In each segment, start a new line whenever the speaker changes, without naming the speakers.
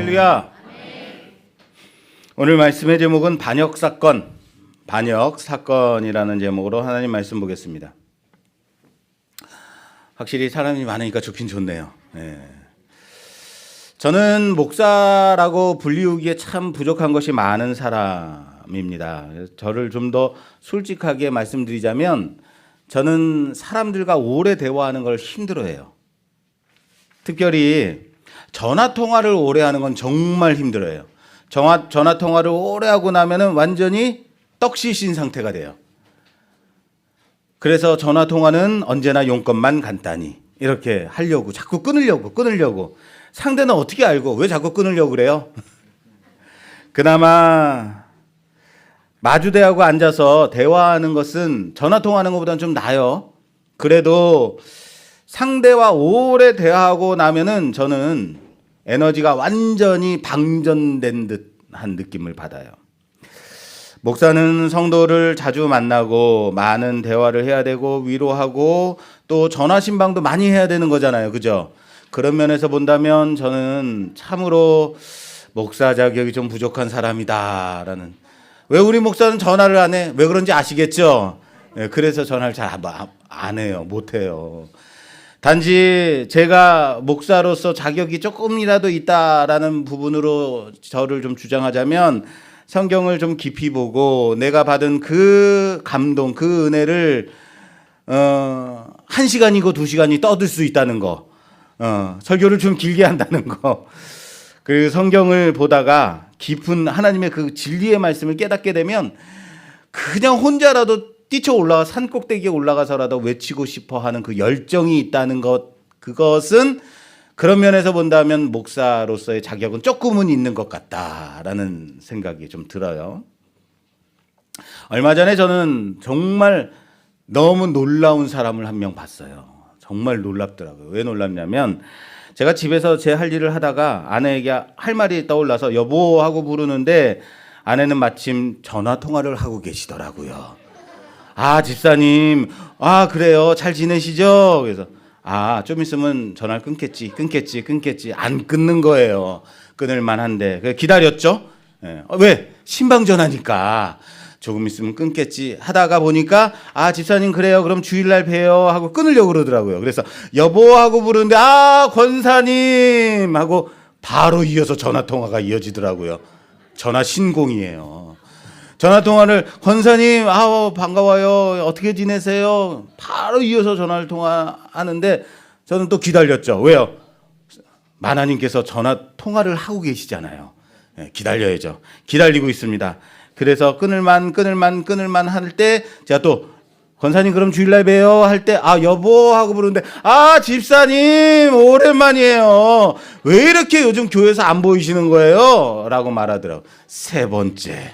할렐루야. 오늘 말씀의 제목은 반역사건이라는 제목으로 하나님 말씀 보겠습니다. 확실히 사람이 많으니까 좋긴 좋네요. 저는 목사라고 불리우기에 참 부족한 것이 많은 사람입니다. 저를 좀 더 솔직하게 말씀드리자면 저는 사람들과 오래 대화하는 걸 힘들어해요. 특별히 전화 통화를 오래 하는 건 정말 힘들어요. 전화 통화를 오래 하고 나면은 완전히 떡시신 상태가 돼요. 그래서 전화 통화는 언제나 용건만 간단히 이렇게 하려고 자꾸 끊으려고. 상대는 어떻게 알고 왜 자꾸 끊으려고 그래요? 그나마 마주대하고 앉아서 대화하는 것은 전화 통화하는 것보다는 좀 나아요. 그래도 상대와 오래 대화하고 나면은 저는 에너지가 완전히 방전된 듯한 느낌을 받아요. 목사는 성도를 자주 만나고 많은 대화를 해야 되고 위로하고 또 전화 신방도 많이 해야 되는 거잖아요. 그죠? 그런 면에서 본다면 저는 참으로 목사 자격이 좀 부족한 사람이다라는. 왜 우리 목사는 전화를 안 해? 왜 그런지 아시겠죠? 그래서 전화를 잘 안 해요. 못 해요. 단지 제가 목사로서 자격이 조금이라도 있다라는 부분으로 저를 좀 주장하자면 성경을 좀 깊이 보고 내가 받은 그 감동, 그 은혜를 1시간이고 2시간이 떠들 수 있다는 거, 설교를 좀 길게 한다는 거, 그 성경을 보다가 깊은 하나님의 그 진리의 말씀을 깨닫게 되면 그냥 혼자라도 뛰쳐 올라가 산 꼭대기에 올라가서라도 외치고 싶어 하는 그 열정이 있다는 것, 그것은 그런 면에서 본다면 목사로서의 자격은 조금은 있는 것 같다라는 생각이 좀 들어요. 얼마 전에 저는 정말 너무 놀라운 사람을 한 명 봤어요. 정말 놀랍더라고요. 왜 놀랍냐면 제가 집에서 제 할 일을 하다가 아내에게 할 말이 떠올라서 여보 하고 부르는데 아내는 마침 전화 통화를 하고 계시더라고요. 아, 집사님, 그래요. 잘 지내시죠? 그래서, 좀 있으면 전화를 끊겠지. 안 끊는 거예요. 끊을만 한데. 그래서 기다렸죠? 왜? 신방 전화니까. 조금 있으면 끊겠지 하다가 보니까, 집사님, 그래요. 그럼 주일날 봬요. 하고 끊으려고 그러더라고요. 그래서, 여보 하고 부르는데, 권사님! 하고 바로 이어서 전화 통화가 이어지더라고요. 전화 신공이에요. 전화 통화를 권사님 반가워요. 어떻게 지내세요? 바로 이어서 전화를 통화하는데 저는 또 기다렸죠. 왜요? 만화님께서 전화 통화를 하고 계시잖아요. 기다려야죠. 기다리고 있습니다. 그래서 끊을만 할 때 제가 또 권사님 그럼 주일날 봬요 할 때 여보 하고 부르는데 집사님 오랜만이에요. 왜 이렇게 요즘 교회에서 안 보이시는 거예요? 라고 말하더라고요. 세 번째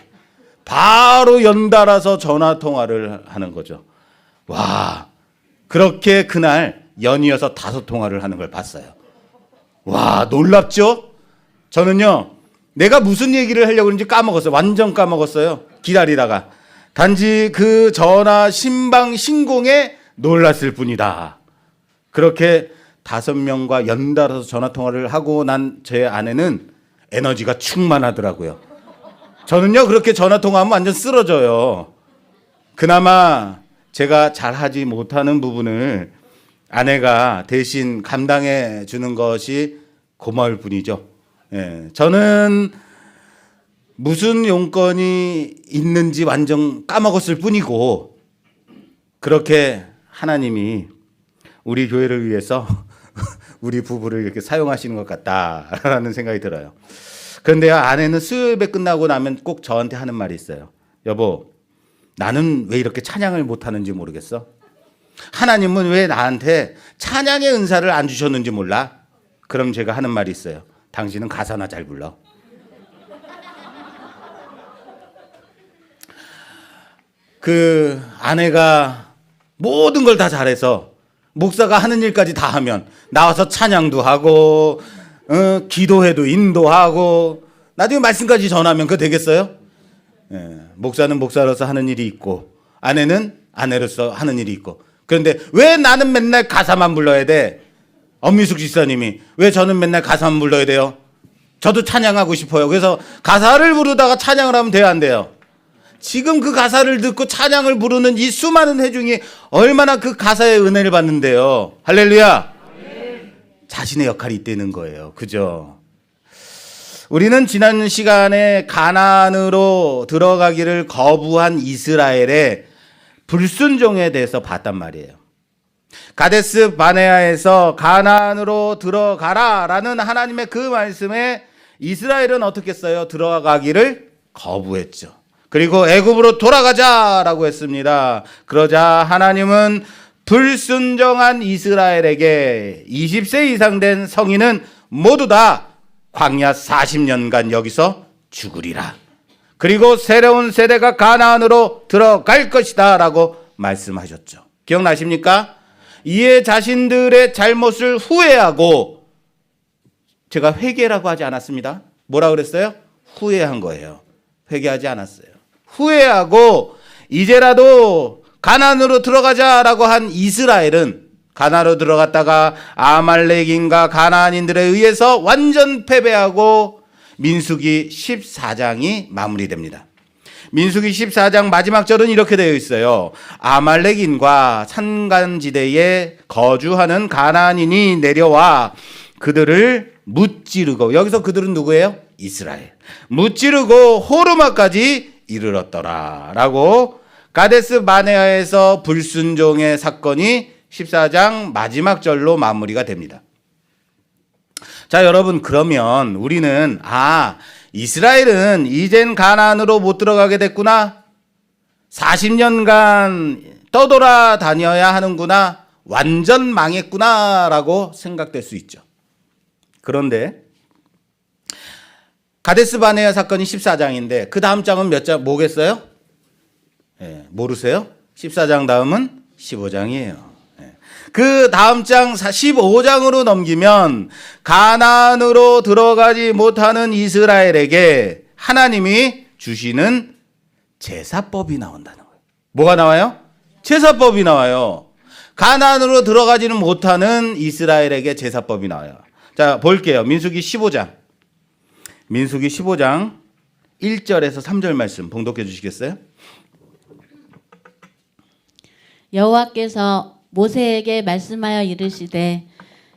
바로 연달아서 전화 통화를 하는 거죠. 와, 그렇게 그날 연이어서 5통화를 하는 걸 봤어요. 와, 놀랍죠? 저는요, 내가 무슨 얘기를 하려고 그런지 까먹었어요. 완전 까먹었어요. 기다리다가. 단지 그 전화 신방 신공에 놀랐을 뿐이다. 그렇게 5명과 연달아서 전화 통화를 하고 난 제 아내는 에너지가 충만하더라고요. 저는요, 그렇게 전화 통화하면 완전 쓰러져요. 그나마 제가 잘하지 못하는 부분을 아내가 대신 감당해 주는 것이 고마울 뿐이죠. 저는 무슨 용건이 있는지 완전 까먹었을 뿐이고, 그렇게 하나님이 우리 교회를 위해서 우리 부부를 이렇게 사용하시는 것 같다라는 생각이 들어요. 그런데 아내는 수요예배 끝나고 나면 꼭 저한테 하는 말이 있어요. 여보, 나는 왜 이렇게 찬양을 못하는지 모르겠어? 하나님은 왜 나한테 찬양의 은사를 안 주셨는지 몰라? 그럼 제가 하는 말이 있어요. 당신은 가사나 잘 불러. 그 아내가 모든 걸 다 잘해서 목사가 하는 일까지 다 하면 나와서 찬양도 하고 기도해도 인도하고 나중에 말씀까지 전하면 그거 되겠어요? 목사는 목사로서 하는 일이 있고 아내는 아내로서 하는 일이 있고. 그런데 왜 나는 맨날 가사만 불러야 돼? 엄미숙 집사님이 왜 저는 맨날 가사만 불러야 돼요? 저도 찬양하고 싶어요. 그래서 가사를 부르다가 찬양을 하면 돼요, 안 돼요? 지금 그 가사를 듣고 찬양을 부르는 이 수많은 회중이 얼마나 그 가사의 은혜를 받는데요. 할렐루야. 자신의 역할이 있다는 거예요. 그죠? 우리는 지난 시간에 가나안으로 들어가기를 거부한 이스라엘의 불순종에 대해서 봤단 말이에요. 가데스 바네아에서 가나안으로 들어가라라는 하나님의 그 말씀에 이스라엘은 어떻게 했어요? 들어가기를 거부했죠. 그리고 애굽으로 돌아가자라고 했습니다. 그러자 하나님은 불순종한 이스라엘에게 20세 이상 된 성인은 모두 다 광야 40년간 여기서 죽으리라. 그리고 새로운 세대가 가나안으로 들어갈 것이다 라고 말씀하셨죠. 기억나십니까? 이에 자신들의 잘못을 후회하고, 제가 회개라고 하지 않았습니다. 뭐라 그랬어요? 후회한 거예요. 회개하지 않았어요. 후회하고 이제라도 가나안으로 들어가자라고 한 이스라엘은 가나안으로 들어갔다가 아말렉인과 가나안인들에 의해서 완전 패배하고 민수기 14장이 마무리됩니다. 민수기 14장 마지막 절은 이렇게 되어 있어요. 아말렉인과 산간지대에 거주하는 가나안인이 내려와 그들을 무찌르고, 여기서 그들은 누구예요? 이스라엘. 무찌르고 호르마까지 이르렀더라 라고 가데스 바네아에서 불순종의 사건이 14장 마지막 절로 마무리가 됩니다. 자, 여러분, 그러면 우리는 이스라엘은 이젠 가나안으로 못 들어가게 됐구나, 40년간 떠돌아다녀야 하는구나, 완전 망했구나 라고 생각될 수 있죠. 그런데 가데스 바네아 사건이 14장인데 그 다음 장은 몇 장 뭐겠어요? 모르세요? 14장 다음은 15장이에요. 그 다음 장 15장으로 넘기면 가나안으로 들어가지 못하는 이스라엘에게 하나님이 주시는 제사법이 나온다는 거예요. 뭐가 나와요? 제사법이 나와요. 가나안으로 들어가지는 못하는 이스라엘에게 제사법이 나와요. 자, 볼게요. 민수기 15장. 민수기 15장 1절에서 3절 말씀 봉독해 주시겠어요?
여호와께서 모세에게 말씀하여 이르시되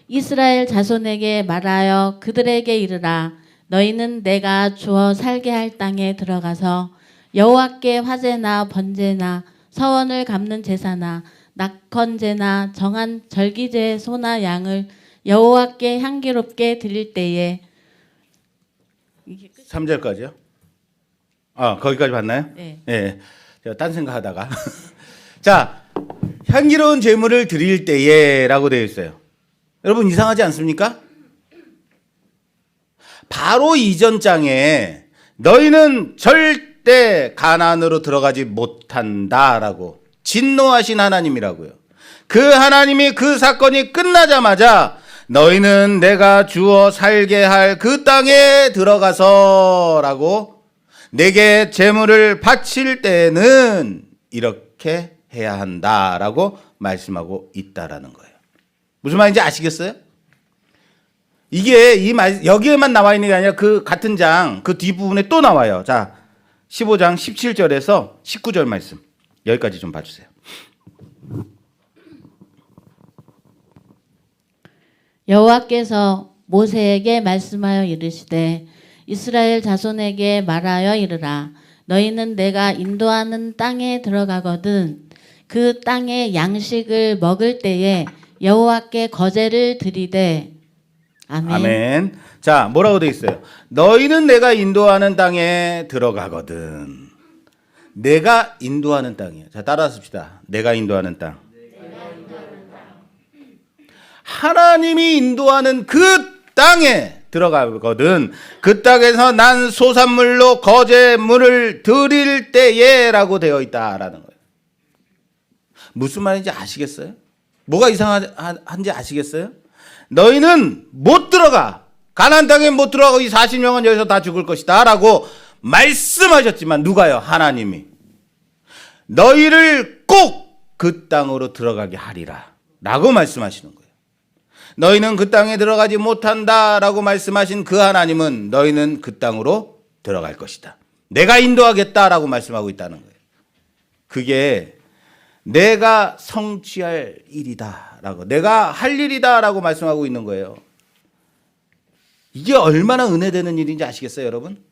이스라엘 자손에게 말하여 그들에게 이르라. 너희는 내가 주어 살게 할 땅에 들어가서 여호와께 화제나 번제나 서원을 갚는 제사나 낙헌제나 정한 절기제의 소나 양을 여호와께 향기롭게 드릴 때에
3절까지요? 거기까지 봤나요?
네.
예. 제가 딴 생각하다가 자, 향기로운 제물을 드릴 때에라고 되어 있어요. 여러분, 이상하지 않습니까? 바로 이전 장에 너희는 절대 가나안으로 들어가지 못한다라고 진노하신 하나님이라고요. 그 하나님이 그 사건이 끝나자마자 너희는 내가 주어 살게 할 그 땅에 들어가서라고 내게 제물을 바칠 때는 이렇게 해야 한다라고 말씀하고 있다라는 거예요. 무슨 말인지 아시겠어요? 이게 여기에만 나와 있는 게 아니라 그 같은 장 그 뒷부분에 또 나와요. 자, 15장 17절에서 19절 말씀 여기까지 좀 봐주세요.
여호와께서 모세에게 말씀하여 이르시되 이스라엘 자손에게 말하여 이르라. 너희는 내가 인도하는 땅에 들어가거든 그 땅의 양식을 먹을 때에 여호와께 거제를 드리되. 아멘.
아멘. 자, 뭐라고 돼 있어요? 너희는 내가 인도하는 땅에 들어가거든. 내가 인도하는 땅이에요. 자, 따라 씁시다. 내가 인도하는 땅. 하나님이 인도하는 그 땅에 들어가거든. 그 땅에서 난 소산물로 거제물을 드릴 때에라고 되어 있다라는 거예요. 무슨 말인지 아시겠어요? 뭐가 이상한지 아시겠어요? 너희는 못 들어가. 가나안 땅에 못 들어가고 이 40명은 여기서 다 죽을 것이다 라고 말씀하셨지만 누가요? 하나님이 너희를 꼭 그 땅으로 들어가게 하리라 라고 말씀하시는 거예요. 너희는 그 땅에 들어가지 못한다라고 말씀하신 그 하나님은 너희는 그 땅으로 들어갈 것이다. 내가 인도하겠다라고 말씀하고 있다는 거예요. 그게 내가 성취할 일이다라고, 내가 할 일이다라고 말씀하고 있는 거예요. 이게 얼마나 은혜되는 일인지 아시겠어요, 여러분?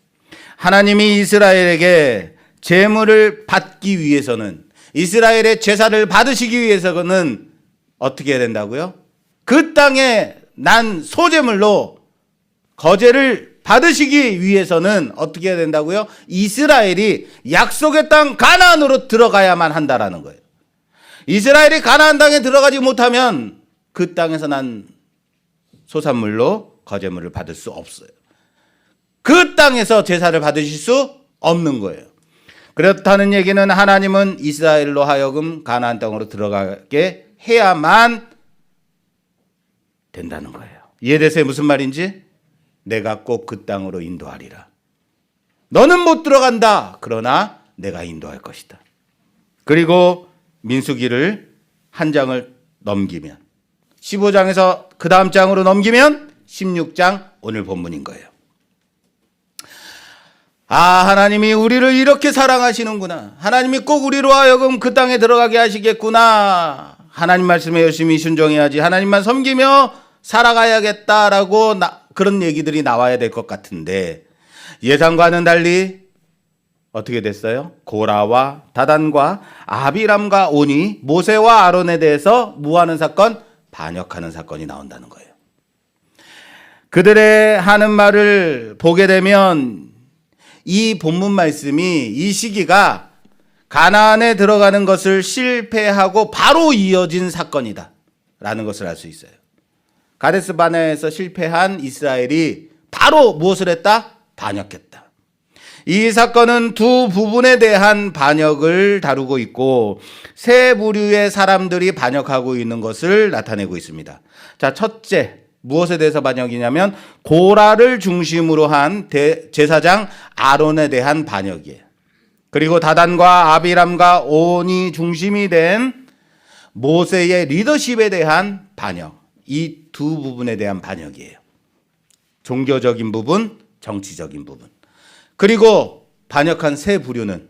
하나님이 이스라엘에게 제물을 받기 위해서는, 이스라엘의 제사를 받으시기 위해서는 어떻게 해야 된다고요? 그 땅에 난 소제물로 거제를 받으시기 위해서는 어떻게 해야 된다고요? 이스라엘이 약속의 땅 가나안으로 들어가야만 한다라는 거예요. 이스라엘이 가나안 땅에 들어가지 못하면 그 땅에서 난 소산물로 거제물을 받을 수 없어요. 그 땅에서 제사를 받으실 수 없는 거예요. 그렇다는 얘기는 하나님은 이스라엘로 하여금 가나안 땅으로 들어가게 해야만 된다는 거예요. 이해되세요? 무슨 말인지? 내가 꼭 그 땅으로 인도하리라. 너는 못 들어간다. 그러나 내가 인도할 것이다. 그리고 민수기를 한 장을 넘기면 15장에서 그 다음 장으로 넘기면 16장 오늘 본문인 거예요. 하나님이 우리를 이렇게 사랑하시는구나. 하나님이 꼭 우리로 하여금 그 땅에 들어가게 하시겠구나. 하나님 말씀에 열심히 순종해야지. 하나님만 섬기며 살아가야겠다라고 그런 얘기들이 나와야 될 것 같은데 예상과는 달리 어떻게 됐어요? 고라와 다단과 아비람과 온이 모세와 아론에 대해서 뭐하는 사건? 반역하는 사건이 나온다는 거예요. 그들의 하는 말을 보게 되면 이 본문 말씀이 이 시기가 가나안에 들어가는 것을 실패하고 바로 이어진 사건이다 라는 것을 알 수 있어요. 가데스 바네아에서 실패한 이스라엘이 바로 무엇을 했다? 반역했다. 이 사건은 두 부분에 대한 반역을 다루고 있고 세 부류의 사람들이 반역하고 있는 것을 나타내고 있습니다. 자, 첫째, 무엇에 대해서 반역이냐면 고라를 중심으로 한 제사장 아론에 대한 반역이에요. 그리고 다단과 아비람과 온이 중심이 된 모세의 리더십에 대한 반역. 이 두 부분에 대한 반역이에요. 종교적인 부분, 정치적인 부분. 그리고 반역한 세 부류는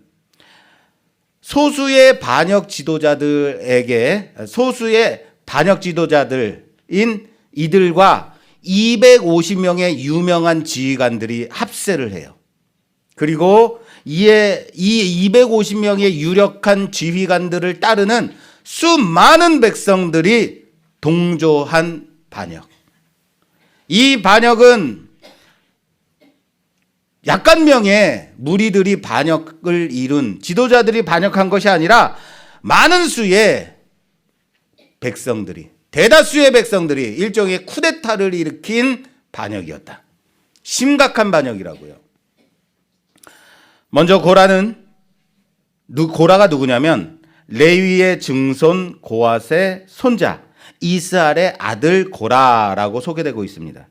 소수의 반역 지도자들인 이들과 250명의 유명한 지휘관들이 합세를 해요. 그리고 이 250명의 유력한 지휘관들을 따르는 수많은 백성들이 동조한 반역. 이 반역은 약간 명의 무리들이 반역을 이룬 지도자들이 반역한 것이 아니라 많은 수의 백성들이, 대다수의 백성들이 일종의 쿠데타를 일으킨 반역이었다. 심각한 반역이라고요. 먼저 고라가 누구냐면 레위의 증손 고핫의 손자 이스할의 아들 고라라고 소개되고 있습니다.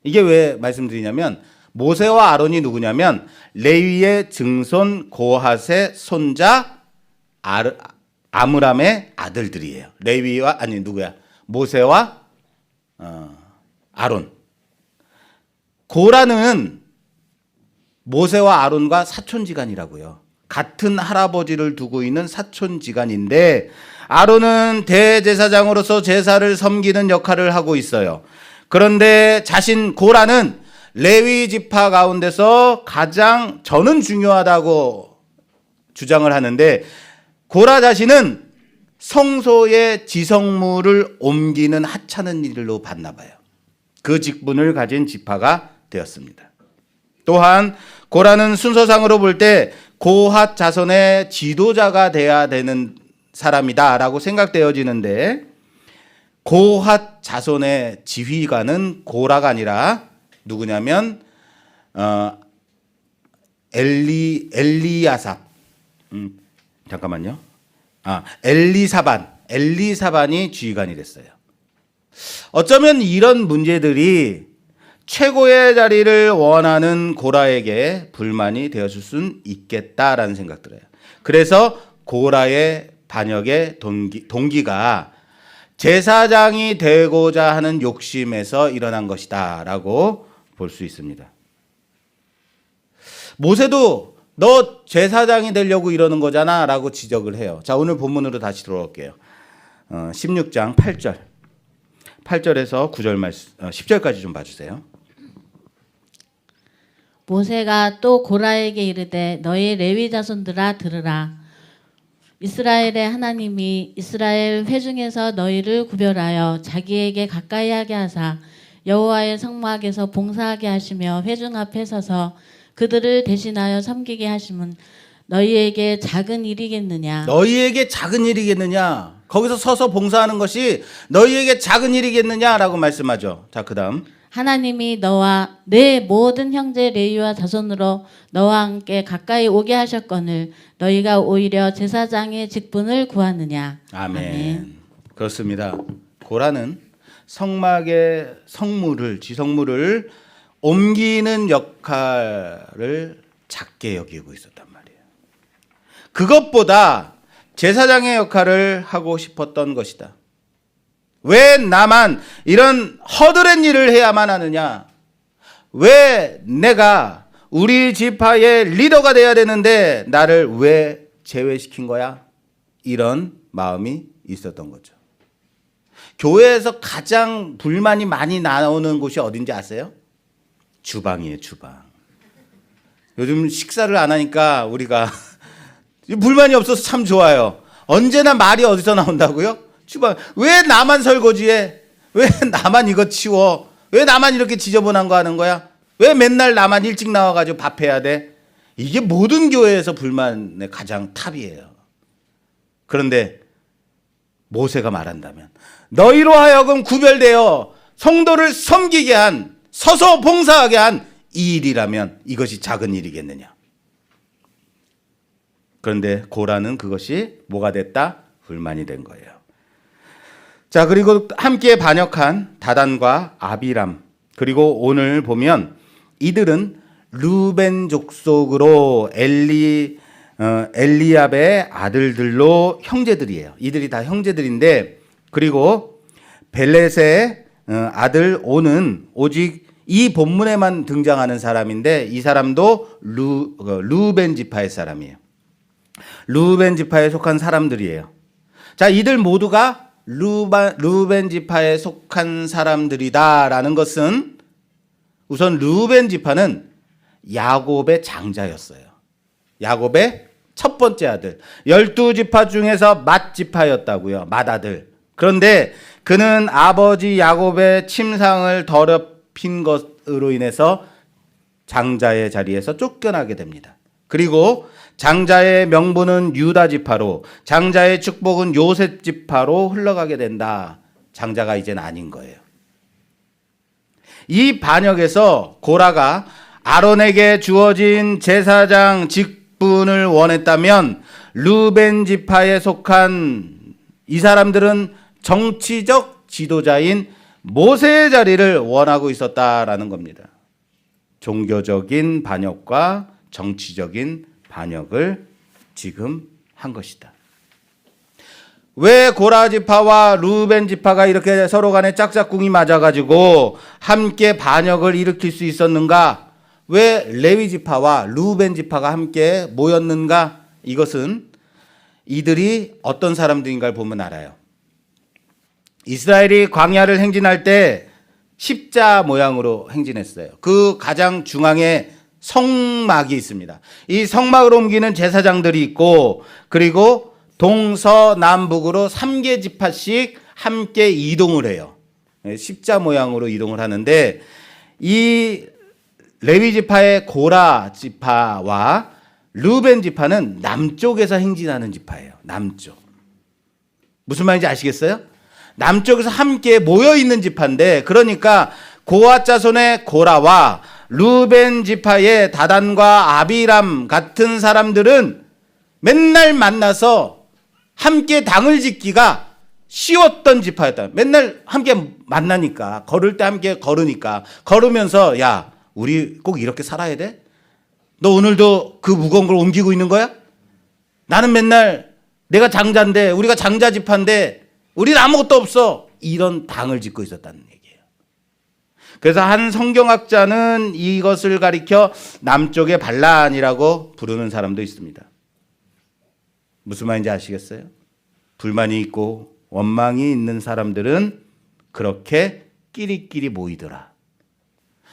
이게 왜 말씀드리냐면 모세와 아론이 누구냐면 레위의 증손 고핫의 손자 아므람의 아들들이에요. 모세와 아론. 고라는 모세와 아론과 사촌지간이라고요. 같은 할아버지를 두고 있는 사촌지간인데 아론은 대제사장으로서 제사를 섬기는 역할을 하고 있어요. 그런데 고라는 레위 지파 가운데서 가장 저는 중요하다고 주장을 하는데 고라 자신은 성소의 지성물을 옮기는 하찮은 일로 봤나 봐요. 그 직분을 가진 지파가 되었습니다. 또한 고라는 순서상으로 볼 때 고핫 자손의 지도자가 돼야 되는 사람이다라고 생각되어지는데 고핫 자손의 지휘관은 고라가 아니라 누구냐면 엘리야삽. 잠깐만요. 엘리사반이 지휘관이 됐어요. 어쩌면 이런 문제들이 최고의 자리를 원하는 고라에게 불만이 되었을 수는 있겠다라는 생각 들어요. 그래서 고라의 반역의 동기가 제사장이 되고자 하는 욕심에서 일어난 것이다라고 볼 수 있습니다. 모세도 너 제사장이 되려고 이러는 거잖아 라고 지적을 해요. 자, 오늘 본문으로 다시 돌아올게요. 16장 8절. 8절에서 9절 말씀, 10절까지 좀 봐주세요.
모세가 또 고라에게 이르되 너희 레위 자손들아 들으라. 이스라엘의 하나님이 이스라엘 회중에서 너희를 구별하여 자기에게 가까이 하게 하사 여호와의 성막에서 봉사하게 하시며 회중 앞에 서서 그들을 대신하여 섬기게 하심은 너희에게 작은 일이겠느냐?
너희에게 작은 일이겠느냐? 거기서 서서 봉사하는 것이 너희에게 작은 일이겠느냐라고 말씀하죠. 자, 그다음.
하나님이 너와 내 모든 형제 레위와 자손으로 너와 함께 가까이 오게 하셨거늘 너희가 오히려 제사장의 직분을 구하느냐?
아멘. 그렇습니다. 고라는 성막의 지성물을 옮기는 역할을 작게 여기고 있었단 말이에요. 그것보다 제사장의 역할을 하고 싶었던 것이다. 왜 나만 이런 허드렛 일을 해야만 하느냐? 왜 내가 우리 지파의 리더가 돼야 되는데 나를 왜 제외시킨 거야? 이런 마음이 있었던 거죠. 교회에서 가장 불만이 많이 나오는 곳이 어딘지 아세요? 주방이에요, 주방. 요즘 식사를 안 하니까 우리가 불만이 없어서 참 좋아요. 언제나 말이 어디서 나온다고요? 주방. 왜 나만 설거지해? 왜 나만 이거 치워? 왜 나만 이렇게 지저분한 거 하는 거야? 왜 맨날 나만 일찍 나와가지고 밥해야 돼? 이게 모든 교회에서 불만의 가장 탑이에요. 그런데 모세가 말한다면 너희로 하여금 구별되어 성도를 섬기게 한, 서서 봉사하게 한 이 일이라면 이것이 작은 일이겠느냐? 그런데 고라는 그것이 뭐가 됐다? 불만이 된 거예요. 자, 그리고 함께 반역한 다단과 아비람, 그리고 오늘 보면 이들은 루벤 족속으로 엘리압의 아들들로 형제들이에요. 이들이 다 형제들인데, 그리고 벨렛의 아들 오는 오직 이 본문에만 등장하는 사람인데 이 사람도 루벤 지파의 사람이에요. 루벤 지파에 속한 사람들이에요. 자, 이들 모두가 루벤 지파에 속한 사람들이다라는 것은 우선 루벤 지파는 야곱의 장자였어요. 야곱의 첫 번째 아들. 12지파 중에서 맏지파였다고요. 맏아들. 그런데 그는 아버지 야곱의 침상을 더럽힌 것으로 인해서 장자의 자리에서 쫓겨나게 됩니다. 그리고 장자의 명분은 유다 지파로, 장자의 축복은 요셉 지파로 흘러가게 된다. 장자가 이제는 아닌 거예요. 이 반역에서 고라가 아론에게 주어진 제사장 직분을 원했다면 루벤 지파에 속한 이 사람들은 정치적 지도자인 모세의 자리를 원하고 있었다라는 겁니다. 종교적인 반역과 정치적인 반역을 지금 한 것이다. 왜 고라 지파와 루벤 지파가 이렇게 서로 간에 짝짝꿍이 맞아가지고 함께 반역을 일으킬 수 있었는가? 왜 레위 지파와 루벤 지파가 함께 모였는가? 이것은 이들이 어떤 사람들인가를 보면 알아요. 이스라엘이 광야를 행진할 때 십자 모양으로 행진했어요. 그 가장 중앙에 성막이 있습니다. 이 성막을 옮기는 제사장들이 있고, 그리고 동서남북으로 3개 지파씩 함께 이동을 해요. 십자 모양으로 이동을 하는데, 이 레위 지파의 고라 지파와 루벤 지파는 남쪽에서 행진하는 지파예요. 남쪽. 무슨 말인지 아시겠어요? 남쪽에서 함께 모여 있는 지파인데, 그러니까 고앗 자손의 고라와 루벤 지파의 다단과 아비람 같은 사람들은 맨날 만나서 함께 당을 짓기가 쉬웠던 지파였다. 맨날 함께 만나니까, 걸을 때 함께 걸으니까, 걸으면서 야, 우리 꼭 이렇게 살아야 돼? 너 오늘도 그 무거운 걸 옮기고 있는 거야? 나는 맨날 내가 장자인데, 우리가 장자 지파인데 우리는 아무것도 없어. 이런 당을 짓고 있었다는 얘기예요. 그래서 한 성경학자는 이것을 가리켜 남쪽의 반란이라고 부르는 사람도 있습니다. 무슨 말인지 아시겠어요? 불만이 있고 원망이 있는 사람들은 그렇게 끼리끼리 모이더라.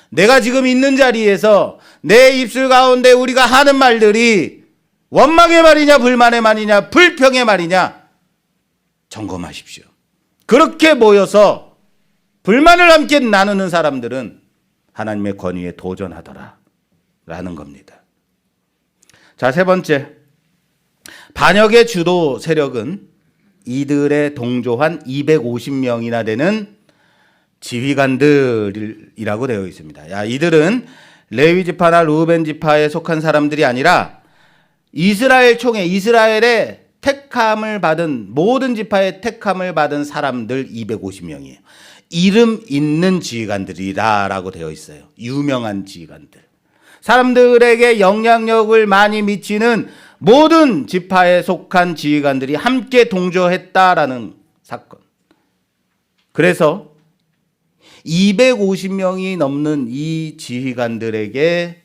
내가 지금 있는 자리에서 내 입술 가운데 우리가 하는 말들이 원망의 말이냐 불만의 말이냐 불평의 말이냐 점검하십시오. 그렇게 모여서 불만을 함께 나누는 사람들은 하나님의 권위에 도전하더라 라는 겁니다. 자, 세 번째, 반역의 주도 세력은 이들에 동조한 250명이나 되는 지휘관들이라고 되어 있습니다. 야, 이들은 레위 지파나 루벤 지파에 속한 사람들이 아니라 이스라엘 총회, 이스라엘의 택함을 받은 모든 지파의 택함을 받은 사람들 250명이에요. 이름 있는 지휘관들이라고 되어 있어요. 유명한 지휘관들. 사람들에게 영향력을 많이 미치는 모든 지파에 속한 지휘관들이 함께 동조했다라는 사건. 그래서 250명이 넘는 이 지휘관들에게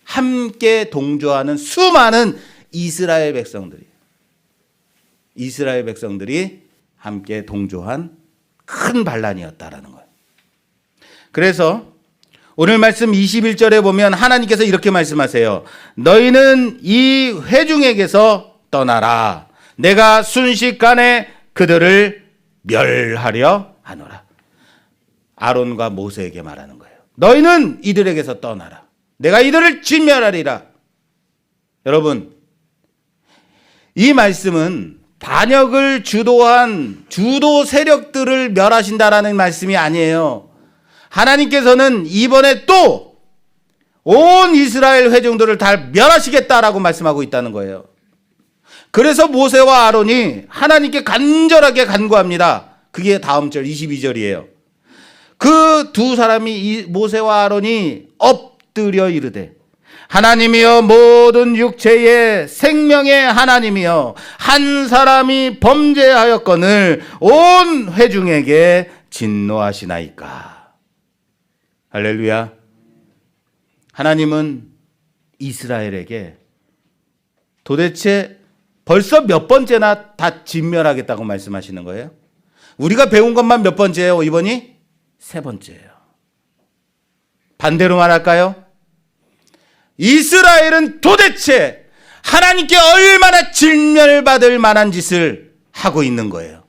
함께 동조하는 수많은 이스라엘 백성들이 함께 동조한 큰 반란이었다라는 거예요. 그래서 오늘 말씀 21절에 보면 하나님께서 이렇게 말씀하세요. 너희는 이 회중에게서 떠나라. 내가 순식간에 그들을 멸하려 하노라. 아론과 모세에게 말하는 거예요. 너희는 이들에게서 떠나라. 내가 이들을 진멸하리라. 여러분, 이 말씀은 반역을 주도한 주도 세력들을 멸하신다라는 말씀이 아니에요. 하나님께서는 이번에 또 온 이스라엘 회중들을 다 멸하시겠다라고 말씀하고 있다는 거예요. 그래서 모세와 아론이 하나님께 간절하게 간구합니다. 그게 다음 절 22절이에요. 그 두 사람이 모세와 아론이 엎드려 이르되 하나님이여 모든 육체의 생명의 하나님이여 한 사람이 범죄하였거늘 온 회중에게 진노하시나이까. 할렐루야. 하나님은 이스라엘에게 도대체 벌써 몇 번째나 다 진멸하겠다고 말씀하시는 거예요? 우리가 배운 것만 몇 번째예요? 이번이 세 번째예요. 반대로 말할까요? 이스라엘은 도대체 하나님께 얼마나 진멸받을 만한 짓을 하고 있는 거예요.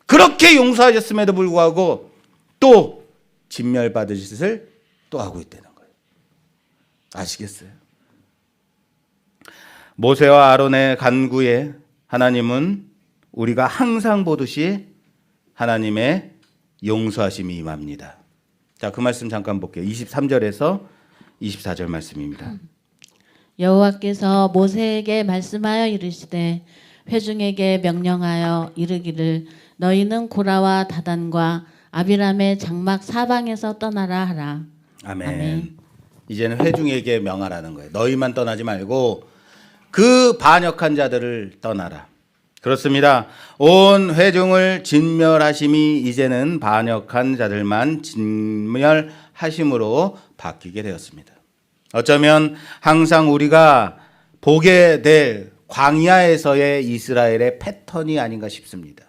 그렇게 용서하셨음에도 불구하고 또 진멸받을 짓을 또 하고 있다는 거예요. 아시겠어요? 모세와 아론의 간구에 하나님은 우리가 항상 보듯이 하나님의 용서하심이 임합니다. 자, 그 말씀 잠깐 볼게요. 23절에서 24절 말씀입니다.
여호와께서 모세에게 말씀하여 이르시되 회중에게 명령하여 이르기를 너희는 고라와 다단과 아비람의 장막 사방에서 떠나라 하라.
아멘.
아멘.
이제는 회중에게 명하라는 거예요. 너희만 떠나지 말고 그 반역한 자들을 떠나라. 그렇습니다. 온 회중을 진멸하심이 이제는 반역한 자들만 진멸하심으로 바뀌게 되었습니다. 어쩌면 항상 우리가 보게 될 광야에서의 이스라엘의 패턴이 아닌가 싶습니다.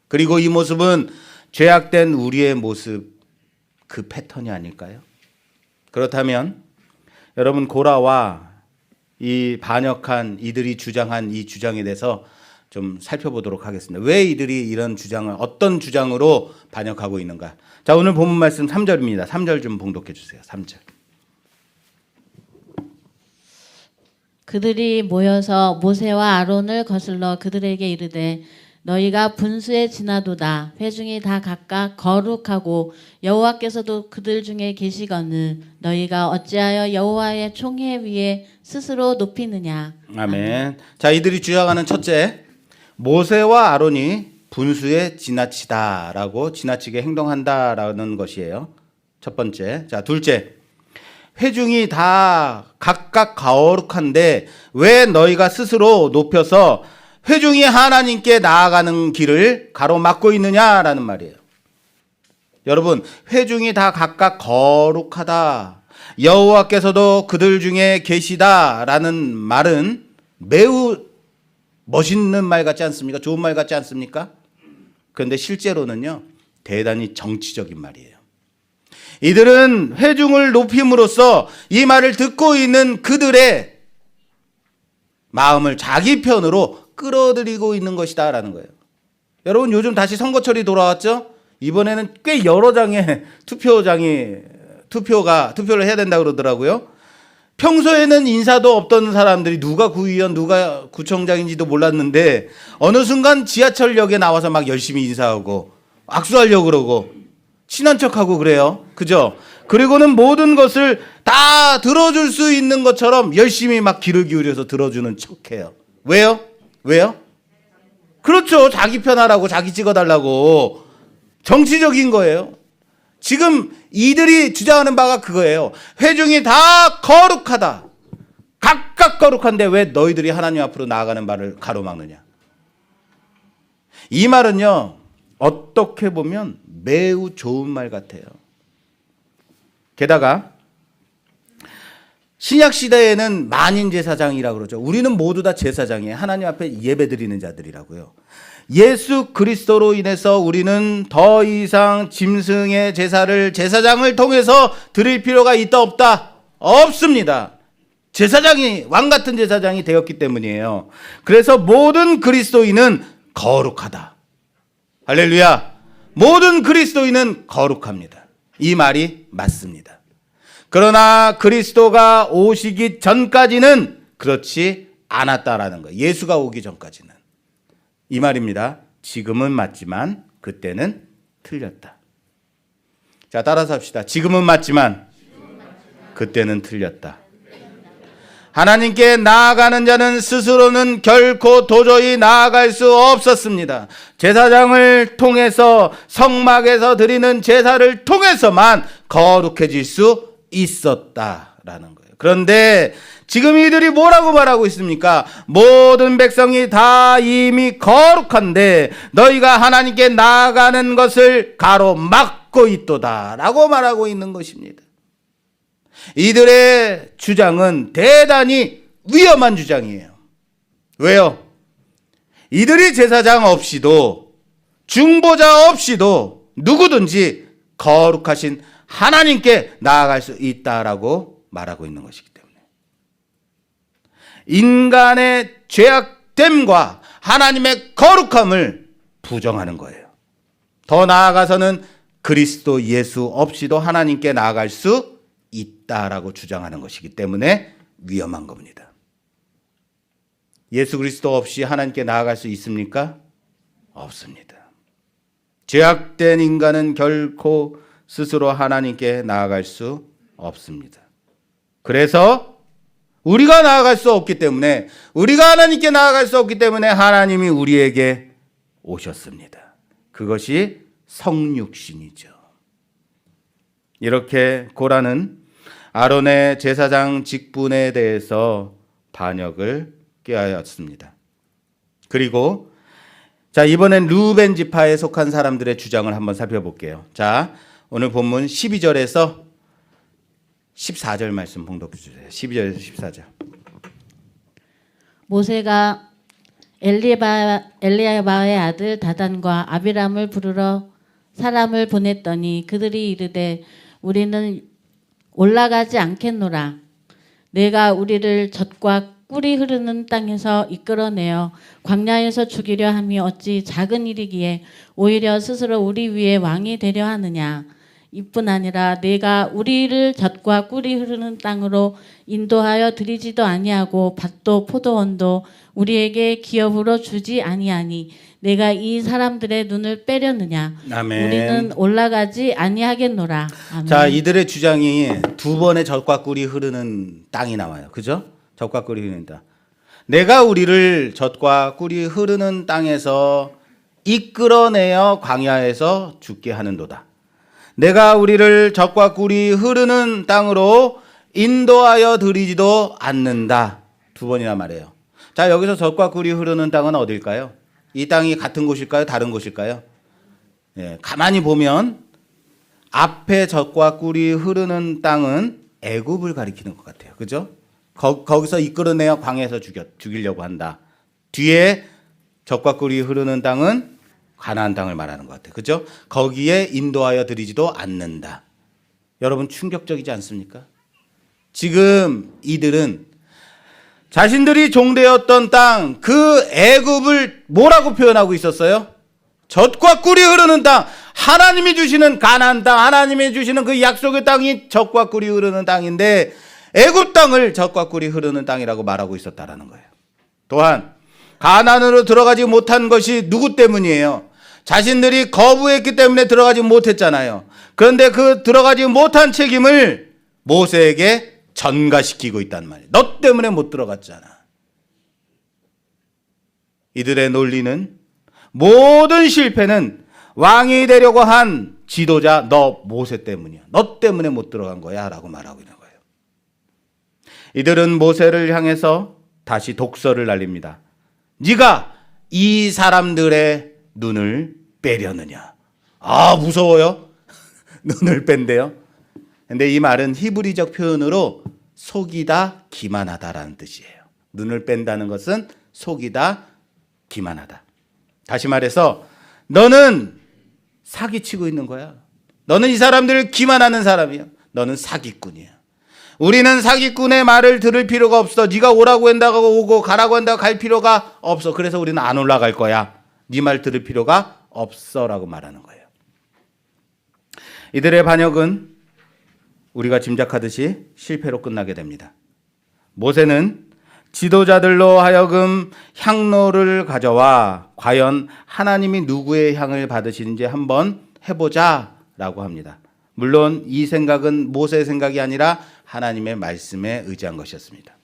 그리고 이 모습은 죄악된 우리의 모습, 그 패턴이 아닐까요? 그렇다면 여러분, 고라와 이 반역한 이들이 주장한 이 주장에 대해서 좀 살펴보도록 하겠습니다. 왜 이들이 이런 주장을, 어떤 주장으로 반역하고 있는가? 자, 오늘 본문 말씀 3절입니다. 3절 좀 봉독해 주세요. 3절.
그들이 모여서 모세와 아론을 거슬러 그들에게 이르되 너희가 분수에 지나도다. 회중이 다 각각 거룩하고 여호와께서도 그들 중에 계시거늘 너희가 어찌하여 여호와의 총회 위에 스스로 높이느냐.
아멘. 자, 이들이 주장하는 첫째, 모세와 아론이 분수에 지나치다라고 지나치게 행동한다라는 것이에요. 첫 번째. 자, 둘째, 회중이 다 각각 거룩한데 왜 너희가 스스로 높여서 회중이 하나님께 나아가는 길을 가로막고 있느냐라는 말이에요. 여러분, 회중이 다 각각 거룩하다, 여호와께서도 그들 중에 계시다라는 말은 매우 멋있는 말 같지 않습니까? 좋은 말 같지 않습니까? 그런데 실제로는요, 대단히 정치적인 말이에요. 이들은 회중을 높임으로써 이 말을 듣고 있는 그들의 마음을 자기 편으로 끌어들이고 있는 것이다라는 거예요. 여러분, 요즘 다시 선거철이 돌아왔죠? 이번에는 꽤 여러 장의 투표를 해야 된다고 그러더라고요. 평소에는 인사도 없던 사람들이 누가 구의원, 누가 구청장인지도 몰랐는데 어느 순간 지하철역에 나와서 막 열심히 인사하고 악수하려고 그러고 친한 척하고 그래요. 그죠? 그리고는 모든 것을 다 들어줄 수 있는 것처럼 열심히 막 귀를 기울여서 들어주는 척해요. 왜요? 그렇죠. 자기 편하라고, 자기 찍어달라고. 정치적인 거예요. 지금 이들이 주장하는 바가 그거예요. 회중이 다 거룩하다. 각각 거룩한데 왜 너희들이 하나님 앞으로 나아가는 말을 가로막느냐. 이 말은요, 어떻게 보면 매우 좋은 말 같아요. 게다가 신약 시대에는 만인 제사장이라고 그러죠. 우리는 모두 다 제사장이에요. 하나님 앞에 예배드리는 자들이라고요. 예수 그리스도로 인해서 우리는 더 이상 짐승의 제사를 제사장을 통해서 드릴 필요가 있다 없다? 없습니다. 제사장이, 왕 같은 제사장이 되었기 때문이에요. 그래서 모든 그리스도인은 거룩하다. 할렐루야. 모든 그리스도인은 거룩합니다. 이 말이 맞습니다. 그러나 그리스도가 오시기 전까지는 그렇지 않았다라는 거예요. 예수가 오기 전까지는. 이 말입니다. 지금은 맞지만 그때는 틀렸다. 자, 따라서 합시다. 지금은 맞지만 그때는 틀렸다. 하나님께 나아가는 자는 스스로는 결코 도저히 나아갈 수 없었습니다. 제사장을 통해서, 성막에서 드리는 제사를 통해서만 거룩해질 수 있었다라는 거예요. 그런데 지금 이들이 뭐라고 말하고 있습니까? 모든 백성이 다 이미 거룩한데 너희가 하나님께 나아가는 것을 가로막고 있도다 라고 말하고 있는 것입니다. 이들의 주장은 대단히 위험한 주장이에요. 왜요? 이들이 제사장 없이도, 중보자 없이도 누구든지 거룩하신 하나님께 나아갈 수 있다라고 말하고 있는 것이기 때문에 인간의 죄악됨과 하나님의 거룩함을 부정하는 거예요. 더 나아가서는 그리스도 예수 없이도 하나님께 나아갈 수 있다라고 주장하는 것이기 때문에 위험한 겁니다. 예수 그리스도 없이 하나님께 나아갈 수 있습니까? 없습니다. 죄악된 인간은 결코 스스로 하나님께 나아갈 수 없습니다. 그래서 우리가 나아갈 수 없기 때문에, 우리가 하나님께 나아갈 수 없기 때문에 하나님이 우리에게 오셨습니다. 그것이 성육신이죠. 이렇게 고라는 아론의 제사장 직분에 대해서 반역을 꾀하였습니다. 그리고 자, 이번엔 루벤 지파에 속한 사람들의 주장을 한번 살펴볼게요. 자, 오늘 본문 12절에서 14절 말씀 봉독해 주세요. 12절에서 14절.
모세가 엘리야바의 아들 다단과 아비람을 부르러 사람을 보냈더니 그들이 이르되 우리는 올라가지 않겠노라. 내가 우리를 젖과 꿀이 흐르는 땅에서 이끌어내어 광야에서 죽이려 함이 어찌 작은 일이기에 오히려 스스로 우리 위에 왕이 되려 하느냐. 이뿐 아니라 내가 우리를 젖과 꿀이 흐르는 땅으로 인도하여 드리지도 아니하고 밭도 포도원도 우리에게 기업으로 주지 아니하니 내가 이 사람들의 눈을 빼려느냐.
아멘.
우리는 올라가지 아니하겠노라. 아멘.
자, 이들의 주장이 두 번의 젖과 꿀이 흐르는 땅이 나와요. 그죠? 젖과 꿀이 흐르는 땅. 내가 우리를 젖과 꿀이 흐르는 땅에서 이끌어내어 광야에서 죽게 하는도다. 내가 우리를 젖과 꿀이 흐르는 땅으로 인도하여 드리지도 않는다. 두 번이나 말해요. 자, 여기서 젖과 꿀이 흐르는 땅은 어딜까요? 이 땅이 같은 곳일까요? 다른 곳일까요? 예, 가만히 보면 앞에 젖과 꿀이 흐르는 땅은 애굽을 가리키는 것 같아요. 그죠? 거기서 이끌어내어 광야에서 죽이려고 한다. 뒤에 젖과 꿀이 흐르는 땅은 가나안 땅을 말하는 것 같아요. 그죠? 거기에 인도하여 드리지도 않는다. 여러분 충격적이지 않습니까? 지금 이들은 자신들이 종되었던 땅, 그 애굽을 뭐라고 표현하고 있었어요? 젖과 꿀이 흐르는 땅, 하나님이 주시는 가나안 땅, 하나님이 주시는 그 약속의 땅이 젖과 꿀이 흐르는 땅인데 애굽 땅을 젖과 꿀이 흐르는 땅이라고 말하고 있었다라는 거예요. 또한 가나안으로 들어가지 못한 것이 누구 때문이에요? 자신들이 거부했기 때문에 들어가지 못했잖아요. 그런데 그 들어가지 못한 책임을 모세에게 전가시키고 있단 말이에요. 너 때문에 못 들어갔잖아. 이들의 논리는 모든 실패는 왕이 되려고 한 지도자 너 모세 때문이야. 너 때문에 못 들어간 거야 라고 말하고 있는 거예요. 이들은 모세를 향해서 다시 독설을 날립니다. 네가 이 사람들의 눈을 빼려느냐. 아, 무서워요. 눈을 뺀대요. 근데 이 말은 히브리적 표현으로 속이다, 기만하다라는 뜻이에요. 눈을 뺀다는 것은 속이다, 기만하다. 다시 말해서 너는 사기치고 있는 거야. 너는 이 사람들을 기만하는 사람이야. 너는 사기꾼이야. 우리는 사기꾼의 말을 들을 필요가 없어. 네가 오라고 한다고 오고 가라고 한다고 갈 필요가 없어. 그래서 우리는 안 올라갈 거야. 네 말 들을 필요가 없어라고 말하는 거예요. 이들의 반역은 우리가 짐작하듯이 실패로 끝나게 됩니다. 모세는 지도자들로 하여금 향로를 가져와 과연 하나님이 누구의 향을 받으시는지 한번 해보자라고 합니다. 물론 이 생각은 모세의 생각이 아니라 하나님의 말씀에 의지한 것이었습니다.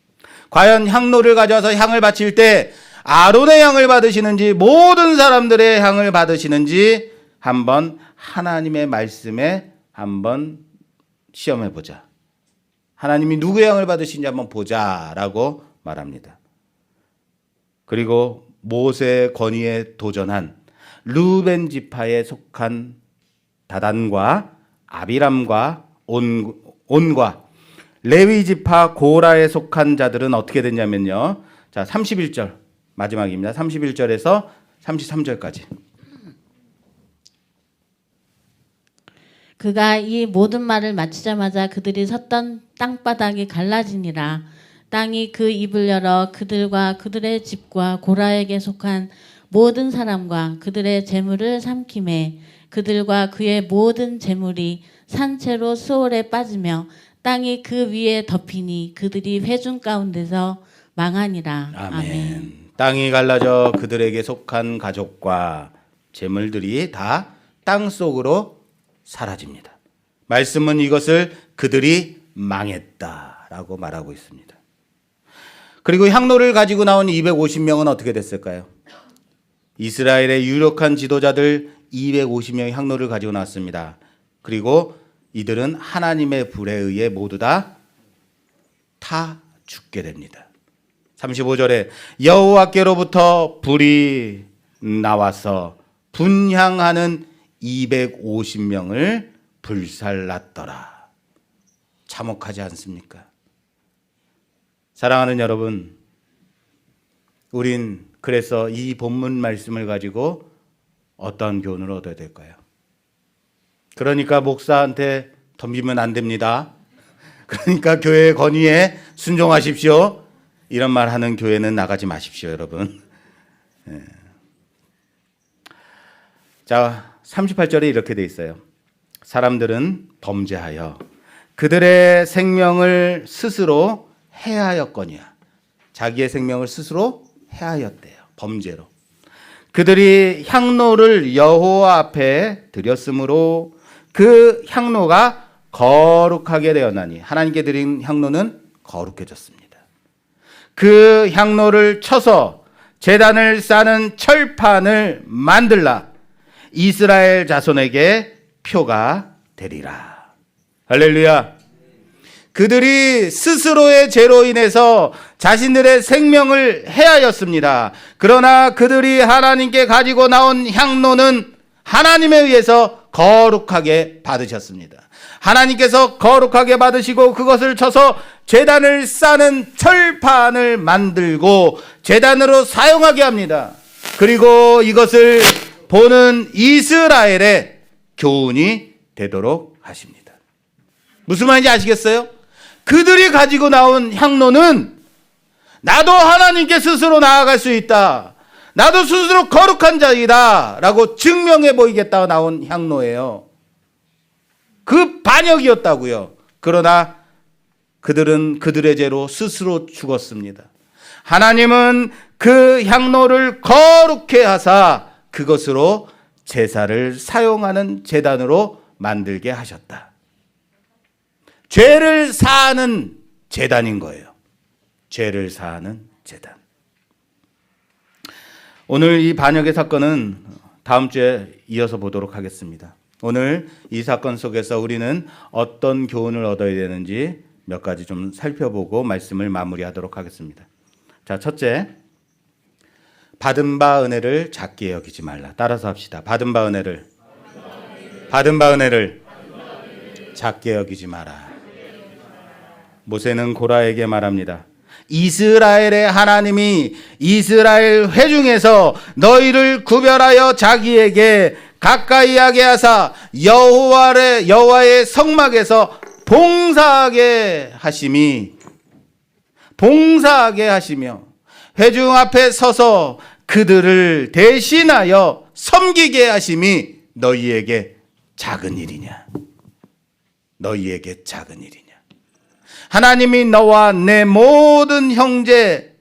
과연 향로를 가져와서 향을 바칠 때 아론의 향을 받으시는지 모든 사람들의 향을 받으시는지 한번 하나님의 말씀에 한번 시험해보자. 하나님이 누구의 향을 받으시는지 한번 보자라고 말합니다. 그리고 모세의 권위에 도전한 르우벤 지파에 속한 다단과 아비람과 온과 레위 지파 고라에 속한 자들은 어떻게 됐냐면요. 자, 31절 마지막입니다. 31절에서 33절까지.
그가 이 모든 말을 마치자마자 그들이 섰던 땅바닥이 갈라지니라. 땅이 그 입을 열어 그들과 그들의 집과 고라에게 속한 모든 사람과 그들의 재물을 삼키매 그들과 그의 모든 재물이 산채로 수월에 빠지며 땅이 그 위에 덮이니 그들이 회중 가운데서 망하니라. 아멘.
땅이 갈라져 그들에게 속한 가족과 재물들이 다 땅 속으로 사라집니다. 말씀은 이것을 그들이 망했다라고 말하고 있습니다. 그리고 향로를 가지고 나온 250명은 어떻게 됐을까요? 이스라엘의 유력한 지도자들 250명의 향로를 가지고 나왔습니다. 그리고 이들은 하나님의 불에 의해 모두 다 죽게 됩니다. 35절에 여호와께로부터 불이 나와서 분향하는 250명을 불살랐더라. 참혹하지 않습니까? 사랑하는 여러분, 우린 그래서 이 본문 말씀을 가지고 어떤 교훈을 얻어야 될까요? 그러니까 목사한테 덤비면 안 됩니다. 그러니까 교회의 권위에 순종하십시오. 이런 말 하는 교회는 나가지 마십시오, 여러분. 자, 38절에 이렇게 돼 있어요. 사람들은 범죄하여 그들의 생명을 스스로 해하였거니와. 자기의 생명을 스스로 해하였대요. 범죄로. 그들이 향로를 여호와 앞에 드렸으므로 그 향로가 거룩하게 되었나니. 하나님께 드린 향로는 거룩해졌습니다. 그 향로를 쳐서 제단을 쌓는 철판을 만들라. 이스라엘 자손에게 표가 되리라. 할렐루야. 그들이 스스로의 죄로 인해서 자신들의 생명을 해하였습니다. 그러나 그들이 하나님께 가지고 나온 향로는 하나님에 의해서 거룩하게 받으셨습니다. 하나님께서 거룩하게 받으시고 그것을 쳐서 제단을 싸는 철판을 만들고 제단으로 사용하게 합니다. 그리고 이것을 보는 이스라엘의 교훈이 되도록 하십니다. 무슨 말인지 아시겠어요? 그들이 가지고 나온 향로는 나도 하나님께 스스로 나아갈 수 있다, 나도 스스로 거룩한 자이다 라고 증명해 보이겠다고 나온 향로예요. 그 반역이었다고요. 그러나 그들은 그들의 죄로 스스로 죽었습니다. 하나님은 그 향로를 거룩해 하사 그것으로 제사를 사용하는 제단으로 만들게 하셨다. 죄를 사하는 제단인 거예요. 죄를 사하는 제단. 오늘 이 반역의 사건은 다음 주에 이어서 보도록 하겠습니다. 오늘 이 사건 속에서 우리는 어떤 교훈을 얻어야 되는지 몇 가지 좀 살펴보고 말씀을 마무리하도록 하겠습니다. 자, 첫째, 받은 바 은혜를 작게 여기지 말라. 따라서 합시다. 받은 바 은혜를 작게 여기지 마라. 모세는 고라에게 말합니다. 이스라엘의 하나님이 이스라엘 회중에서 너희를 구별하여 자기에게 가까이 하게 하사 여호와의 성막에서 봉사하게 하시며 회중 앞에 서서 그들을 대신하여 섬기게 하심이 너희에게 작은 일이냐? 너희에게 작은 일이냐? 하나님이 너와 내 모든 형제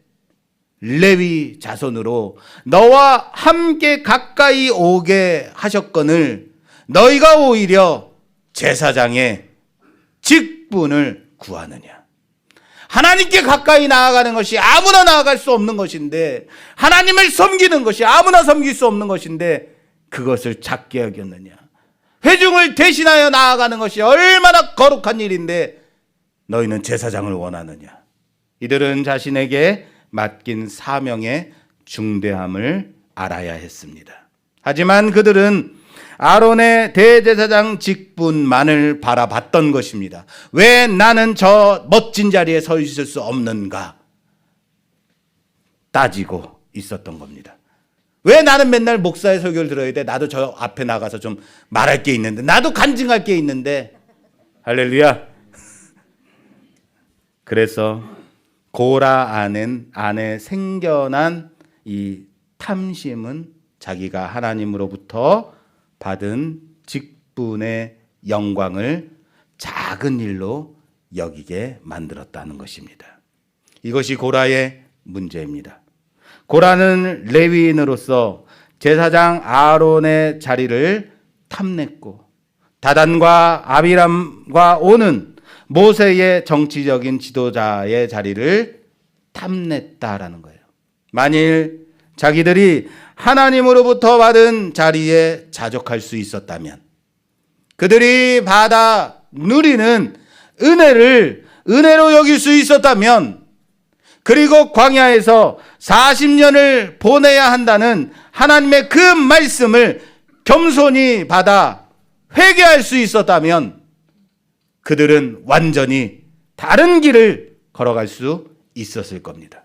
레위 자손으로 너와 함께 가까이 오게 하셨거늘 너희가 오히려 제사장의 직분을 구하느냐? 하나님께 가까이 나아가는 것이 아무나 나아갈 수 없는 것인데, 하나님을 섬기는 것이 아무나 섬길 수 없는 것인데 그것을 작게 여겼느냐? 회중을 대신하여 나아가는 것이 얼마나 거룩한 일인데 너희는 제사장을 원하느냐? 이들은 자신에게 맡긴 사명의 중대함을 알아야 했습니다. 하지만 그들은 아론의 대제사장 직분만을 바라봤던 것입니다. 왜 나는 저 멋진 자리에 서 있을 수 없는가 따지고 있었던 겁니다. 왜 나는 맨날 목사의 설교를 들어야 돼? 나도 저 앞에 나가서 좀 말할 게 있는데, 나도 간증할 게 있는데. 할렐루야. 그래서 고라 안에 생겨난 이 탐심은 자기가 하나님으로부터 받은 직분의 영광을 작은 일로 여기게 만들었다는 것입니다. 이것이 고라의 문제입니다. 고라는 레위인으로서 제사장 아론의 자리를 탐냈고 다단과 아비람과 오는 모세의 정치적인 지도자의 자리를 탐냈다라는 거예요. 만일 자기들이 하나님으로부터 받은 자리에 자족할 수 있었다면, 그들이 받아 누리는 은혜를 은혜로 여길 수 있었다면, 그리고 광야에서 40년을 보내야 한다는 하나님의 그 말씀을 겸손히 받아 회개할 수 있었다면 그들은 완전히 다른 길을 걸어갈 수 있었을 겁니다.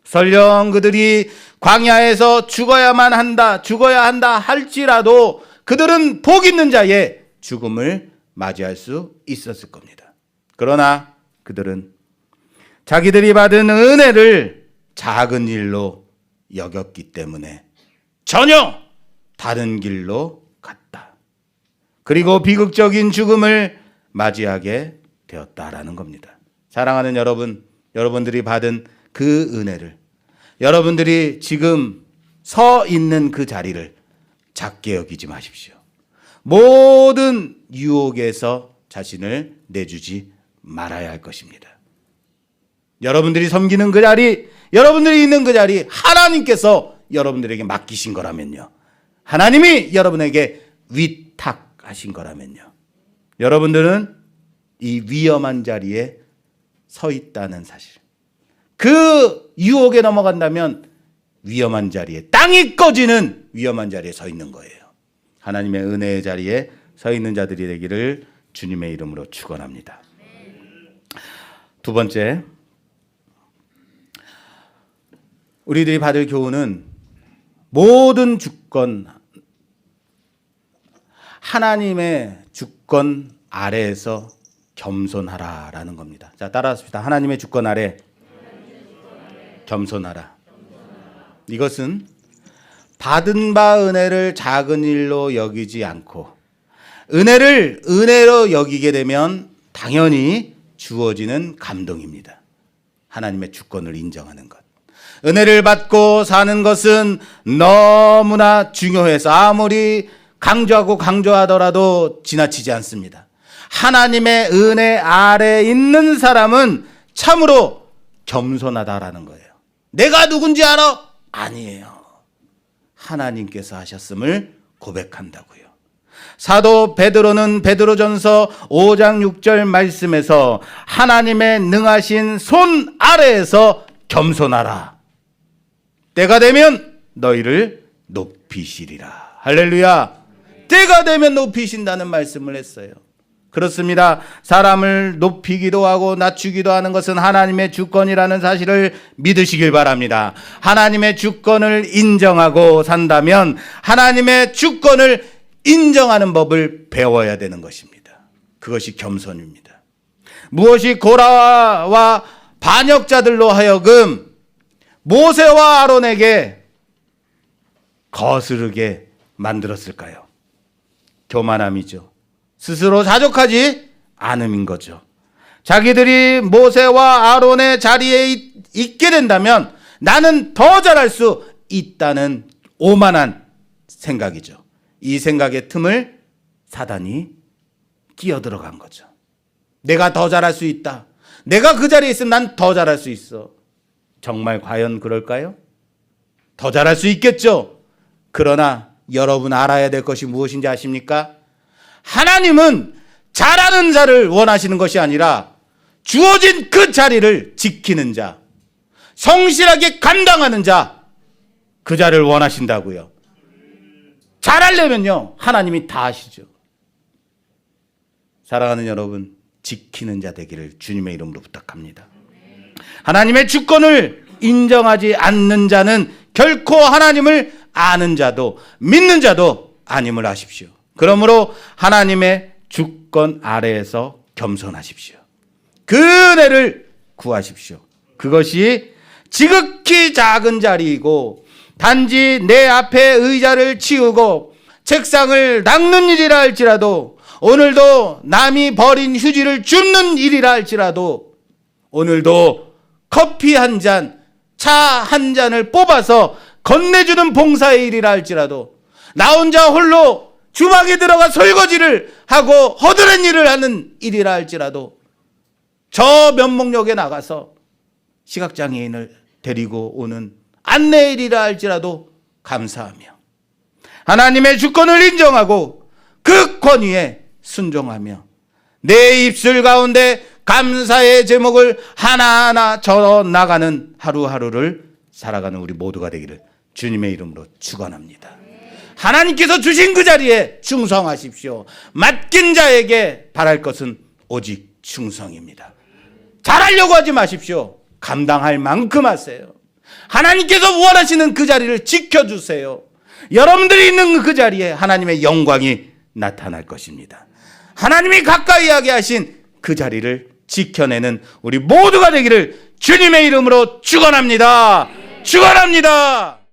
설령 그들이 광야에서 죽어야 한다 할지라도 그들은 복 있는 자의 죽음을 맞이할 수 있었을 겁니다. 그러나 그들은 자기들이 받은 은혜를 작은 일로 여겼기 때문에 전혀 다른 길로 갔다. 그리고 비극적인 죽음을 맞이하게 되었다라는 겁니다. 사랑하는 여러분, 여러분들이 받은 그 은혜를, 여러분들이 지금 서 있는 그 자리를 작게 여기지 마십시오. 모든 유혹에서 자신을 내주지 말아야 할 것입니다. 여러분들이 섬기는 그 자리, 여러분들이 있는 그 자리, 하나님께서 여러분들에게 맡기신 거라면요, 하나님이 여러분에게 위탁하신 거라면요, 여러분들은 이 위험한 자리에 서 있다는 사실. 그 유혹에 넘어간다면 위험한 자리에, 땅이 꺼지는 위험한 자리에 서 있는 거예요. 하나님의 은혜의 자리에 서 있는 자들이 되기를 주님의 이름으로 축원합니다. 두 번째, 우리들이 받을 교훈은 모든 주권, 하나님의 주권 아래에서 겸손하라라는 겁니다. 자, 따라하십시다. 하나님의 주권 아래 겸손하라. 이것은 받은 바 은혜를 작은 일로 여기지 않고 은혜를 은혜로 여기게 되면 당연히 주어지는 감동입니다. 하나님의 주권을 인정하는 것. 은혜를 받고 사는 것은 너무나 중요해서 아무리 강조하더라도 지나치지 않습니다. 하나님의 은혜 아래 있는 사람은 참으로 겸손하다라는 거예요. 내가 누군지 알아? 아니에요. 하나님께서 하셨음을 고백한다고요. 사도 베드로는 베드로전서 5장 6절 말씀에서 하나님의 능하신 손 아래에서 겸손하라. 때가 되면 너희를 높이시리라. 할렐루야. 때가 되면 높이신다는 말씀을 했어요. 그렇습니다. 사람을 높이기도 하고 낮추기도 하는 것은 하나님의 주권이라는 사실을 믿으시길 바랍니다. 하나님의 주권을 인정하고 산다면 하나님의 주권을 인정하는 법을 배워야 되는 것입니다. 그것이 겸손입니다. 무엇이 고라와 반역자들로 하여금 모세와 아론에게 거스르게 만들었을까요? 교만함이죠. 스스로 자족하지 않음인 거죠. 자기들이 모세와 아론의 자리에 있게 된다면 나는 더 잘할 수 있다는 오만한 생각이죠. 이 생각의 틈을 사단이 끼어들어간 거죠. 내가 더 잘할 수 있다. 내가 그 자리에 있으면 난 더 잘할 수 있어. 정말 과연 그럴까요? 더 잘할 수 있겠죠. 그러나 여러분 알아야 될 것이 무엇인지 아십니까? 하나님은 잘하는 자를 원하시는 것이 아니라 주어진 그 자리를 지키는 자, 성실하게 감당하는 자, 그 자를 원하신다고요. 잘하려면요 하나님이 다 하시죠. 사랑하는 여러분, 지키는 자 되기를 주님의 이름으로 부탁합니다. 하나님의 주권을 인정하지 않는 자는 결코 하나님을 아는 자도 믿는 자도 아님을 아십시오. 그러므로 하나님의 주권 아래에서 겸손하십시오. 그 은혜를 구하십시오. 그것이 지극히 작은 자리이고 단지 내 앞에 의자를 치우고 책상을 닦는 일이라 할지라도, 오늘도 남이 버린 휴지를 줍는 일이라 할지라도, 오늘도 커피 한 잔, 차 한 잔을 뽑아서 건네주는 봉사의 일이라 할지라도, 나 혼자 홀로 주막에 들어가 설거지를 하고 허드렛 일을 하는 일이라 할지라도, 저 면목역에 나가서 시각장애인을 데리고 오는 안내 일이라 할지라도 감사하며 하나님의 주권을 인정하고 그 권위에 순종하며 내 입술 가운데 감사의 제목을 하나하나 적어 나가는 하루하루를 살아가는 우리 모두가 되기를 주님의 이름으로 축원합니다. 하나님께서 주신 그 자리에 충성하십시오. 맡긴 자에게 바랄 것은 오직 충성입니다. 잘하려고 하지 마십시오. 감당할 만큼 하세요. 하나님께서 원하시는 그 자리를 지켜주세요. 여러분들이 있는 그 자리에 하나님의 영광이 나타날 것입니다. 하나님이 가까이 하게 하신 그 자리를 지켜내는 우리 모두가 되기를 주님의 이름으로 축원합니다. 축원합니다.